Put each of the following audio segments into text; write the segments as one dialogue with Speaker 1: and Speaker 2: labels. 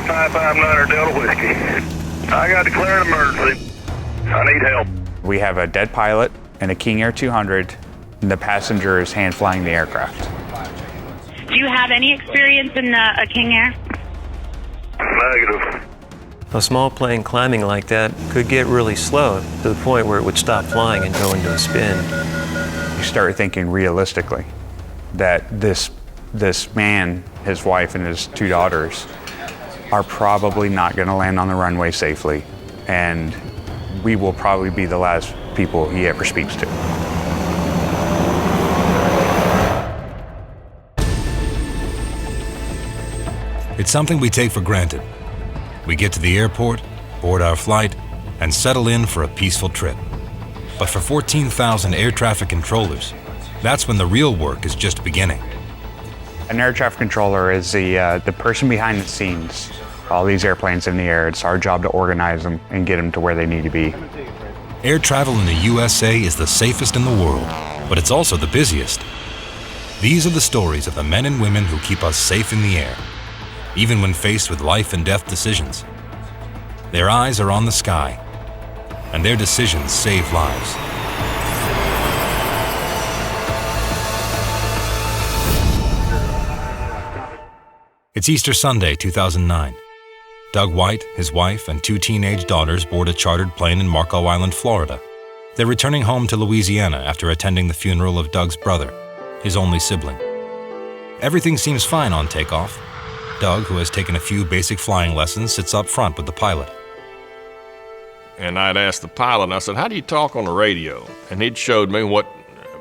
Speaker 1: 559er Delta Whiskey. I got declared emergency. I need help.
Speaker 2: We have a dead pilot and a King Air 200, and the passenger is hand flying the aircraft.
Speaker 3: Do you have any experience in a King Air?
Speaker 1: Negative.
Speaker 4: A small plane climbing like that could get really slow to the point where it would stop flying and go into a spin.
Speaker 2: You start thinking realistically that this man, his wife, and his two daughters are probably not going to land on the runway safely, and we will probably be the last people he ever speaks to.
Speaker 5: It's something we take for granted. We get to the airport, board our flight, and settle in for a peaceful trip. But for 14,000 air traffic controllers, that's when the real work is just beginning.
Speaker 2: An air traffic controller is the person behind the scenes. All these airplanes in the air, it's our job to organize them and get them to where they need to be.
Speaker 5: Air travel in the USA is the safest in the world, but it's also the busiest. These are the stories of the men and women who keep us safe in the air, even when faced with life and death decisions. Their eyes are on the sky, and their decisions save lives. It's Easter Sunday, 2009. Doug White, his wife, and two teenage daughters board a chartered plane in Marco Island, Florida. They're returning home to Louisiana after attending the funeral of Doug's brother, his only sibling. Everything seems fine on takeoff. Doug, who has taken a few basic flying lessons, sits up front with the pilot.
Speaker 6: And I'd asked the pilot, and I said, how do you talk on the radio? And he'd showed me what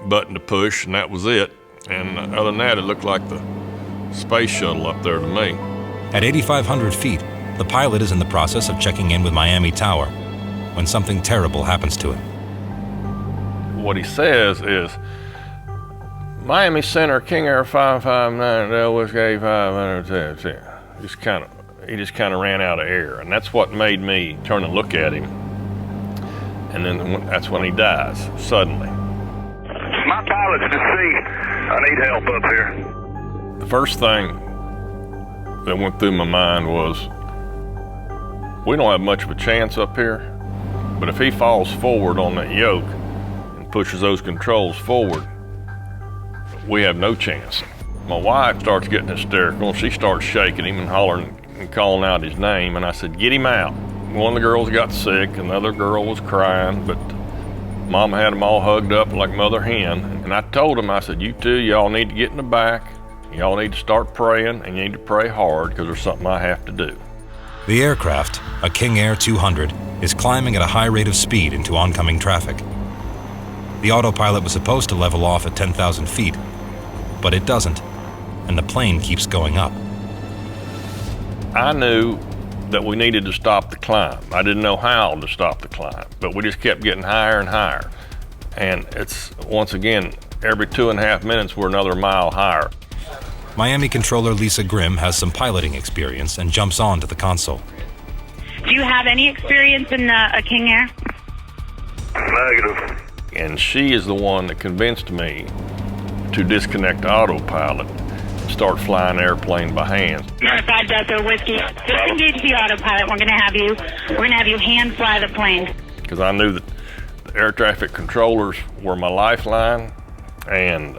Speaker 6: button to push, and that was it. And other than that, it looked like the space shuttle up there to me.
Speaker 5: At 8,500 feet, the pilot is in the process of checking in with Miami Tower when something terrible happens to him.
Speaker 6: What he says is, Miami Center, King Air 559, Delta Whiskey 510. He just kind of ran out of air, and that's what made me turn and look at him. And then that's when he dies, suddenly.
Speaker 1: My pilot's deceased. I need help up here.
Speaker 6: The first thing that went through my mind was, we don't have much of a chance up here, but if he falls forward on that yoke and pushes those controls forward, we have no chance. My wife starts getting hysterical, and she starts shaking him and hollering and calling out his name, and I said, get him out. One of the girls got sick, another girl was crying, but Mama had them all hugged up like mother hen, and I told them, I said, you two, y'all need to get in the back, y'all need to start praying, and you need to pray hard, because there's something I have to do.
Speaker 5: The aircraft, a King Air 200, is climbing at a high rate of speed into oncoming traffic. The autopilot was supposed to level off at 10,000 feet, but it doesn't, and the plane keeps going up.
Speaker 6: I knew that we needed to stop the climb. I didn't know how to stop the climb, but we just kept getting higher and higher. And it's, once again, every 2.5 minutes we're another mile higher.
Speaker 5: Miami controller Lisa Grimm has some piloting experience and jumps onto the console.
Speaker 3: Do you have any experience in a King Air?
Speaker 1: Negative.
Speaker 6: And she is the one that convinced me to disconnect the autopilot and start flying the airplane by hand.
Speaker 3: 5 Delta Whiskey, disengage the autopilot. We're gonna have you hand fly the plane.
Speaker 6: Because I knew that the air traffic controllers were my lifeline, and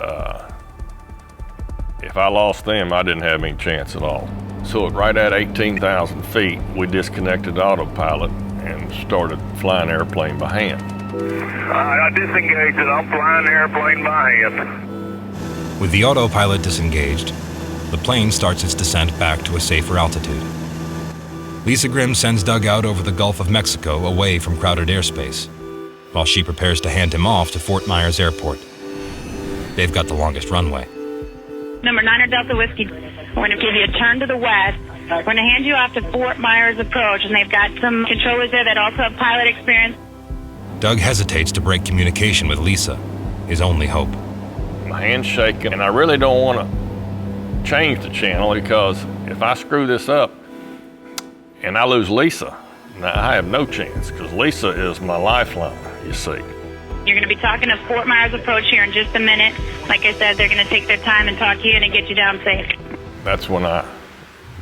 Speaker 6: if I lost them, I didn't have any chance at all. So right at 18,000 feet, we disconnected the autopilot and started flying the airplane by hand.
Speaker 1: I disengaged it. I'm flying the airplane by hand.
Speaker 5: With the autopilot disengaged, the plane starts its descent back to a safer altitude. Lisa Grimm sends Doug out over the Gulf of Mexico away from crowded airspace, while she prepares to hand him off to Fort Myers Airport. They've got the longest runway.
Speaker 3: Number 9 Delta Whiskey, we're going to give you a turn to the west. We're going to hand you off to Fort Myers Approach, and they've got some controllers there that also have pilot experience.
Speaker 5: Doug hesitates to break communication with Lisa, his only hope.
Speaker 6: My hand's shaking, and I really don't want to change the channel, because if I screw this up and I lose Lisa, now I have no chance, because Lisa is my lifeline, you see.
Speaker 3: You're going to be talking to Fort Myers Approach here in just a minute. Like I said, they're going to take their time and talk to you and get you down safe.
Speaker 6: That's when I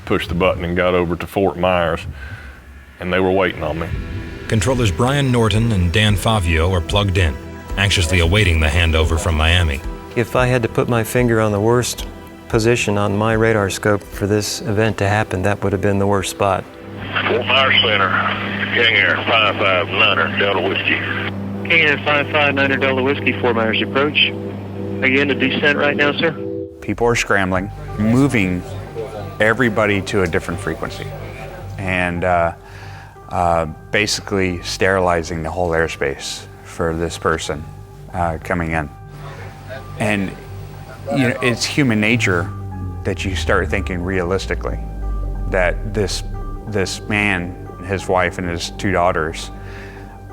Speaker 6: pushed the button and got over to Fort Myers, and they were waiting on me.
Speaker 5: Controllers Brian Norton and Dan Favio are plugged in, anxiously awaiting the handover from Miami.
Speaker 4: If I had to put my finger on the worst position on my radar scope for this event to happen, that would have been the worst spot.
Speaker 1: Fort Myers Center, King Air 559er Delta Whiskey.
Speaker 4: King Air 559er Delta Whiskey, Fort Myers approach. Are you in a descent right now, sir?
Speaker 2: People are scrambling, moving everybody to a different frequency, and basically sterilizing the whole airspace for this person coming in. And you know, it's human nature that you start thinking realistically that this man, his wife, and his 2 daughters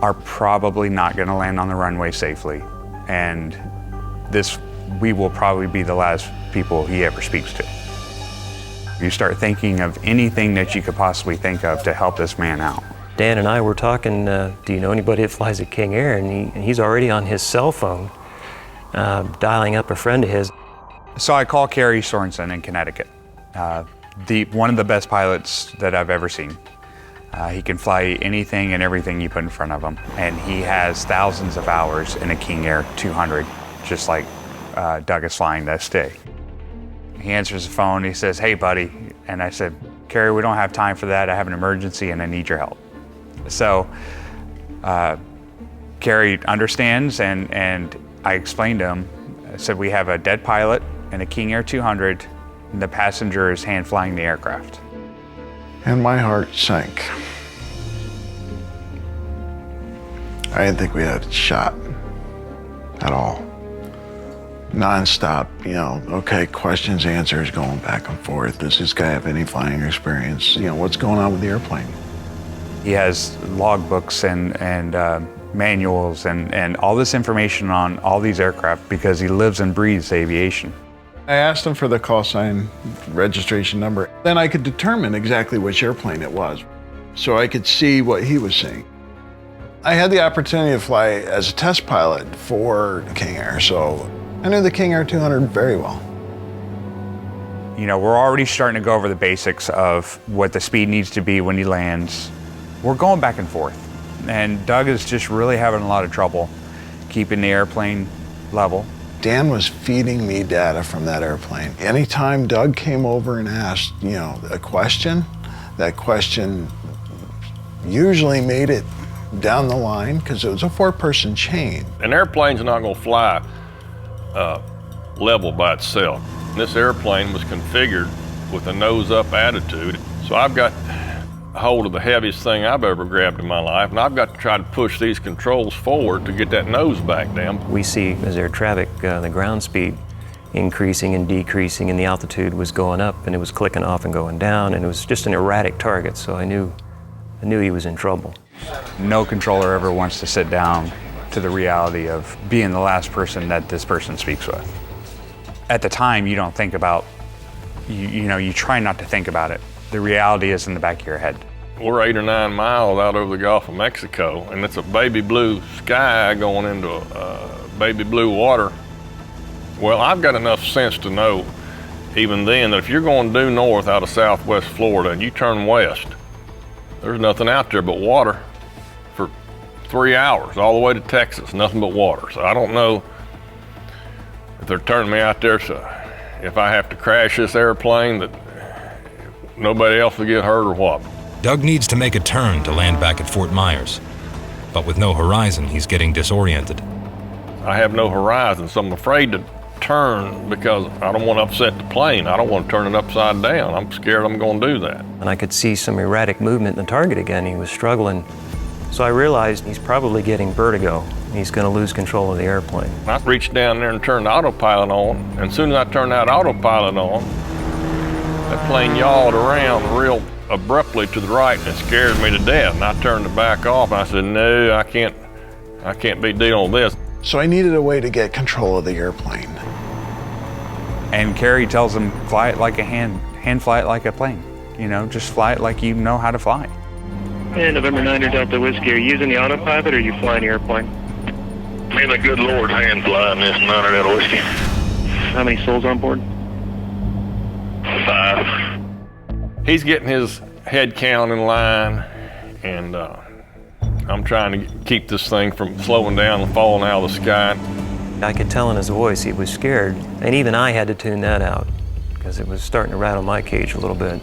Speaker 2: are probably not going to land on the runway safely, and we will probably be the last people he ever speaks to. You start thinking of anything that you could possibly think of to help this man out.
Speaker 4: Dan and I were talking, do you know anybody that flies at King Air? And he's already on his cell phone dialing up a friend of his.
Speaker 2: So I call Kerry Sorensen in Connecticut, one of the best pilots that I've ever seen. He can fly anything and everything you put in front of him, and he has thousands of hours in a King Air 200, just like Doug is flying this day. He answers the phone, he says, "Hey buddy," and I said, "Kerry, we don't have time for that. I have an emergency and I need your help." So Kerry understands, and I explained to him, I said, "We have a dead pilot in a King Air 200, and the passenger is hand flying the aircraft."
Speaker 7: And my heart sank. I didn't think we had a shot at all. Non-stop, you know, okay, questions, answers, going back and forth. Does this guy have any flying experience? You know, what's going on with the airplane?
Speaker 2: He has logbooks and manuals and all this information on all these aircraft because he lives and breathes aviation.
Speaker 7: I asked him for the call sign registration number. Then I could determine exactly which airplane it was, so I could see what he was seeing. I had the opportunity to fly as a test pilot for King Air, so I knew the King Air 200 very well.
Speaker 2: You know, we're already starting to go over the basics of what the speed needs to be when he lands. We're going back and forth, and Doug is just really having a lot of trouble keeping the airplane level.
Speaker 7: Dan was feeding me data from that airplane. Anytime Doug came over and asked, you know, a question, that question usually made it down the line because it was a 4-person chain.
Speaker 6: An airplane's not going to fly level by itself. This airplane was configured with a nose-up attitude, so I've got a hold of the heaviest thing I've ever grabbed in my life, and I've got to try to push these controls forward to get that nose back down.
Speaker 4: We see as air traffic, the ground speed increasing and decreasing, and the altitude was going up, and it was clicking off and going down, and it was just an erratic target, so I knew he was in trouble.
Speaker 2: No controller ever wants to sit down to the reality of being the last person that this person speaks with. At the time, you don't think about, you try not to think about it. The reality is in the back of your head.
Speaker 6: We're 8 or 9 miles out over the Gulf of Mexico, and it's a baby blue sky going into baby blue water. Well, I've got enough sense to know, even then, that if you're going due north out of southwest Florida and you turn west, there's nothing out there but water for 3 hours, all the way to Texas, nothing but water. So I don't know if they're turning me out there, so if I have to crash this airplane, that nobody else will get hurt or what.
Speaker 5: Doug needs to make a turn to land back at Fort Myers, but with no horizon, he's getting disoriented.
Speaker 6: I have no horizon, so I'm afraid to turn because I don't want to upset the plane. I don't want to turn it upside down. I'm scared I'm going to do that.
Speaker 4: And I could see some erratic movement in the target again. He was struggling. So I realized he's probably getting vertigo. He's going to lose control of the airplane.
Speaker 6: I reached down there and turned the autopilot on, and as soon as I turned that autopilot on, that plane yawed around real abruptly to the right, and it scared me to death. And I turned it back off, and I said, no, I can't be dealing with this.
Speaker 7: So I needed a way to get control of the airplane.
Speaker 2: And Kerry tells him, fly it like a hand fly it like a plane. Just fly it like you know how to fly.
Speaker 8: And November 9 Delta Whiskey, are you using the autopilot or are you flying the airplane?
Speaker 1: May the good Lord hand flying this 9 Delta Whiskey.
Speaker 8: How many souls on board?
Speaker 1: 5.
Speaker 6: He's getting his head count in line, and I'm trying to keep this thing from slowing down and falling out of the sky.
Speaker 4: I could tell in his voice he was scared, and even I had to tune that out because it was starting to rattle my cage a little bit.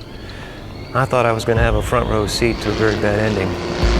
Speaker 4: I thought I was going to have a front row seat to a very bad ending.